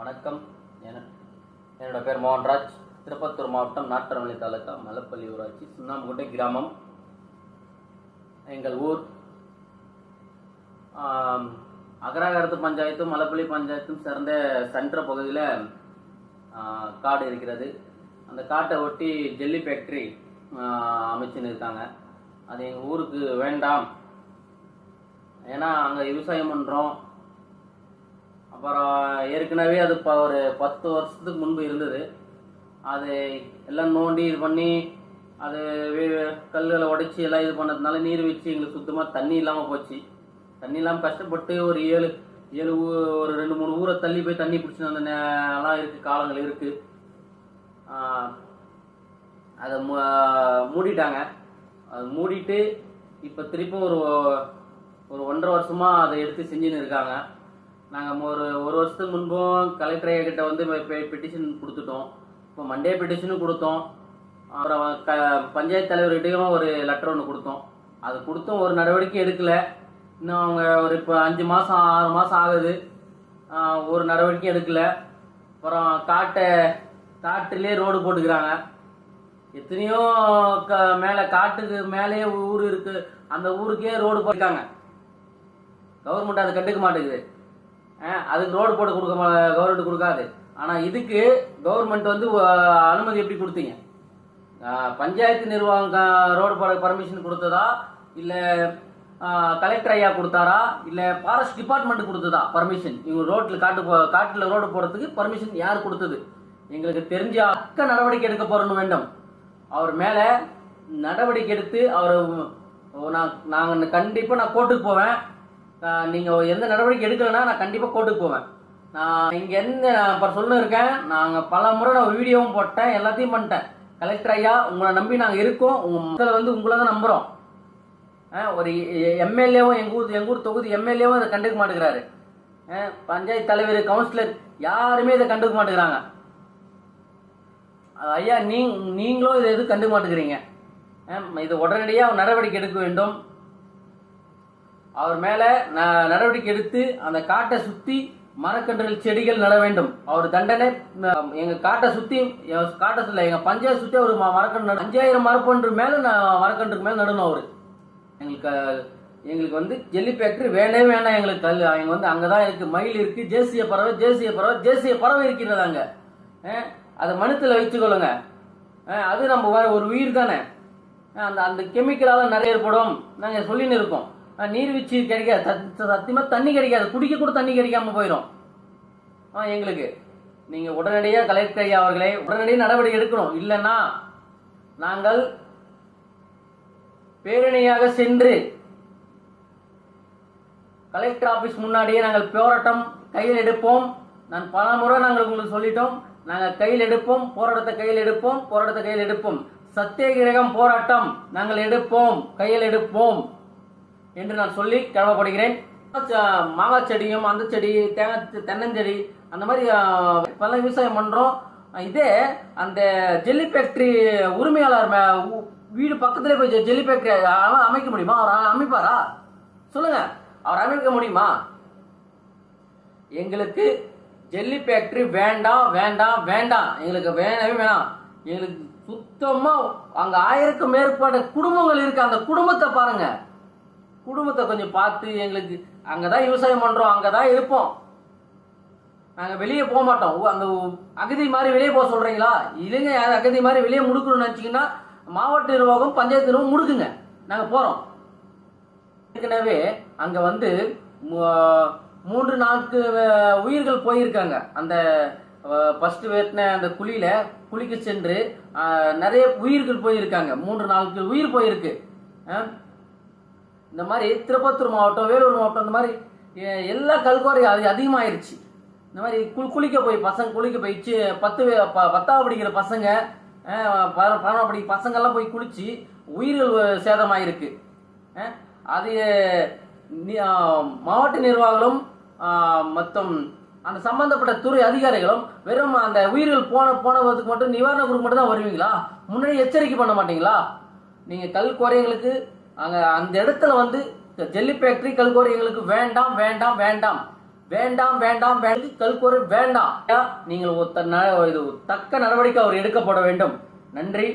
வணக்கம். என்னோட பேர் மோகன்ராஜ். திருப்பத்தூர் மாவட்டம் நாட்டரமலை தாலுக்கா மலப்பள்ளி ஊராட்சி சுண்ணாம்புக்கோட்டை கிராமம் எங்கள் ஊர். அகராகரத்து பஞ்சாயத்தும் மலப்பள்ளி பஞ்சாயத்தும் சேர்ந்த சென்ட்ர பகுதியில் காடு இருக்கிறது. அந்த காட்டை ஒட்டி ஜெல்லி ஃபேக்ட்ரி அமைச்சுன்னு இருக்காங்க. அது எங்கள் ஊருக்கு வேண்டாம். ஏன்னா அங்கே விவசாயம் பண்ணுறோம். அப்புறம் ஏற்கனவே அது ஒரு 10 வருஷத்துக்கு முன்பு இருந்தது. அது எல்லாம் நோண்டி இது பண்ணி அது கல்லுகளை உடைச்சி எல்லாம் இது பண்ணதுனால நீர் வச்சு எங்களுக்கு சுத்தமாக தண்ணி இல்லாமல் போச்சு. தண்ணி இல்லாமல் கஷ்டப்பட்டு ஒரு ஏழு ஒரு 2-3 ஊரை தள்ளி போய் தண்ணி பிடிச்சின்னு அந்த எல்லாம் இருக்குது, காலங்கள் இருக்குது. அதை மூடிட்டாங்க. அது மூடிட்டு இப்போ திருப்பும் ஒரு 1.5 வருஷமாக அதை எடுத்து செஞ்சுன்னு இருக்காங்க. நாங்கள் ஒரு வருஷத்துக்கு முன்பும் கலெக்டர் ஐயா கிட்ட வந்து பெட்டிஷன் கொடுத்துட்டோம். இப்போ மண்டே பெட்டிஷனும் கொடுத்தோம். அப்புறம் பஞ்சாயத்து தலைவர்கிட்டையும் ஒரு லெட்டர் ஒன்று கொடுத்தோம். அது கொடுத்தும் ஒரு நடவடிக்கை எடுக்கலை. இன்னும் அவங்க ஒரு இப்போ 5 மாதம் 6 மாதம் ஆகுது, ஒரு நடவடிக்கை எடுக்கலை. அப்புறம் காட்டிலே ரோடு போட்டுக்கிறாங்க. எத்தனையோ மேலே காட்டுக்கு மேலேயே ஊர் இருக்குது, அந்த ஊருக்கே ரோடு போட்டுருக்காங்க. கவர்மெண்ட் அதை கண்டுக்க மாட்டேங்குது. அதுக்கு ரோடு போட்டு கவர்மெண்ட் கொடுக்காது. ஆனால் இதுக்கு கவர்மெண்ட் வந்து அனுமதி எப்படி கொடுத்தீங்க? பஞ்சாயத்து நிர்வாகம் ரோடு போட பர்மிஷன் கொடுத்ததா, இல்லை கலெக்டர் ஐயா கொடுத்தாரா, இல்லை ஃபாரஸ்ட் டிபார்ட்மெண்ட் கொடுத்ததா பர்மிஷன்? இவங்க காட்டில் ரோடு போடுறதுக்கு பர்மிஷன் யார் கொடுத்தது? எங்களுக்கு தெரிஞ்ச நடவடிக்கை எடுக்க போறோன்னு வேண்டும். அவர் மேலே நடவடிக்கை எடுத்து நாங்கள் கண்டிப்பாக நான் கோர்ட்டுக்கு போவேன். நீங்கள் எந்த நடவடிக்கை எடுக்கலைன்னா நான் கண்டிப்பாக கோர்ட்டுக்கு போவேன். நான் இங்கே இப்போ இருக்கேன். நாங்கள் பல முறை நான் வீடியோவும் போட்டேன், எல்லாத்தையும் பண்ணிட்டேன். கலெக்டர் ஐயா, உங்களை நம்பி நாங்கள் இருக்கோம். உங்கள் மக்களை வந்து உங்களை தான் நம்புகிறோம். ஒரு எம்எல்ஏவும் எங்கள் ஊர் தொகுதி எம்எல்ஏவும் இதை கண்டுக்க மாட்டேங்கிறாரு. பஞ்சாயத்து தலைவர், கவுன்சிலர் யாருமே இதை கண்டுக்க மாட்டேங்கிறாங்க. ஐயா, நீங்களும் இதை எதுவும் கண்டுக்க மாட்டேங்கிறீங்க. இது உடனடியாக நடவடிக்கை எடுக்க வேண்டும். அவர் மேலே நடவடிக்கை எடுத்து அந்த காட்டை சுற்றி மரக்கன்றுகள், செடிகள் நட வேண்டும். அவர் தண்டனை எங்கள் காட்டை சுற்றி, எங்கள் பஞ்சாயத்து சுற்றி ஒரு மரக்கன்று 5000 மரக்கன்று மேலே மரக்கன்றுக்கு மேலே நடணும். அவர் எங்களுக்கு வந்து ஜெல்லி ஃபேக்ட்ரி வேண்டவே வேண்டாம். எங்களுக்கு எங்கள் வந்து அங்கே தான் இருக்குது. மயில் இருக்குது, தேசிய பறவை இருக்கிறது அங்கே. அதை மனுத்தில் வச்சுக்கொள்ளுங்க. அது நம்ம ஒரு உயிர் தானே. அந்த கெமிக்கலால் நிறைய ஏற்படும். நாங்கள் சொல்லின்னு இருக்கோம். நீர்வீழ்ச்சி கிடைக்காது, சத்தியமாக தண்ணி கிடைக்காது, குடிக்க கூட தண்ணி கிடைக்காம போயிடும் எங்களுக்கு. நீங்கள் உடனடியாக கலெக்டர் ஐயா அவர்களை உடனடியாக நடவடிக்கை எடுக்கணும். இல்லைன்னா நாங்கள் பேரணியாக சென்று கலெக்டர் ஆபீஸ் முன்னாடியே நாங்கள் போராட்டம் கையில் எடுப்போம். நான் பல முறை நாங்கள் உங்களுக்கு சொல்லிட்டோம். நாங்கள் கையில் எடுப்போம், போராட்டத்தை கையில் எடுப்போம். சத்தியாகிரகம் போராட்டம் நாங்கள் எடுப்போம், கையில் எடுப்போம் என்று நான் சொல்லி கடமைப்படுகிறேன். மாங்காய் செடியும், அந்த செடி, தென்னஞ்செடி, அந்த மாதிரி பல விவசாயம் பண்ணுறோம். இதே அந்த ஜெல்லி ஃபேக்ட்ரி உரிமையாளர் வீடு பக்கத்துலேயே போய் ஜெல்லி ஃபேக்ட்ரி அமைக்க முடியுமா? அவர் அமைப்பாரா? சொல்லுங்க, அவர் அமைக்க முடியுமா? எங்களுக்கு ஜெல்லி ஃபேக்ட்ரி வேண்டாம் வேண்டாம் வேண்டாம். எங்களுக்கு வேணவே வேணாம். எங்களுக்கு சுத்தமாக அங்கே 1000க்கும் மேற்பட்ட குடும்பங்கள் இருக்கு. அந்த குடும்பத்தை பாருங்க. குடும்பத்தை கொஞ்சம் பார்த்து, எங்களுக்கு அங்கே தான் விவசாயம் பண்ணுறோம், அங்கே தான் இருப்போம். நாங்கள் வெளியே போக மாட்டோம். அந்த அகதி மாதிரி வெளியே போக சொல்கிறீங்களா? இல்லைங்க, யார் அகதி மாதிரி வெளியே முடுக்கணும்னு நினச்சிங்கன்னா மாவட்ட நிர்வாகம், பஞ்சாயத்து நிர்வாகம் முடுக்குங்க, நாங்கள் போகிறோம். ஏற்கனவே அங்கே வந்து 3-4 உயிர்கள் போயிருக்காங்க. அந்த ஃபர்ஸ்ட் வெட்டின அந்த குழிக்கு சென்று நிறைய உயிர்கள் போயிருக்காங்க. 3-4 உயிர் போயிருக்கு. இந்த மாதிரி திருப்பத்தூர் மாவட்டம், வேலூர் மாவட்டம், இந்த மாதிரி எல்லா கல்குவாரி அதிகமாயிருச்சு. இந்த மாதிரி குளிக்க போயிடுச்சு. 10ஆவது படிக்கிற பசங்க, 12ஆவது படிக்கிற பசங்கள்லாம் போய் குளிச்சு உயிர்கள் சேதமாயிருக்கு. அது மாவட்ட நிர்வாகங்களும் மொத்தம் அந்த சம்பந்தப்பட்ட துறை அதிகாரிகளும் வெறும் அந்த உயிர்கள் போனதுக்கு மட்டும் நிவாரண குரூப் மட்டும் தான் வருவீங்களா? முன்னாடி எச்சரிக்கை பண்ண மாட்டீங்களா? நீங்கள் கல்குவாரிகளுக்கு அந்த இடத்துல வந்து ஜெல்லி ஃபேக்டரி, கல்குவாரி எங்களுக்கு வேண்டாம் வேண்டாம் வேண்டாம் வேண்டாம் வேண்டாம் வேண்டாம் கல்குவாரி வேண்டாம். நீங்கள் இது தக்க நடவடிக்கை அவர் எடுக்கப்பட வேண்டும். நன்றி.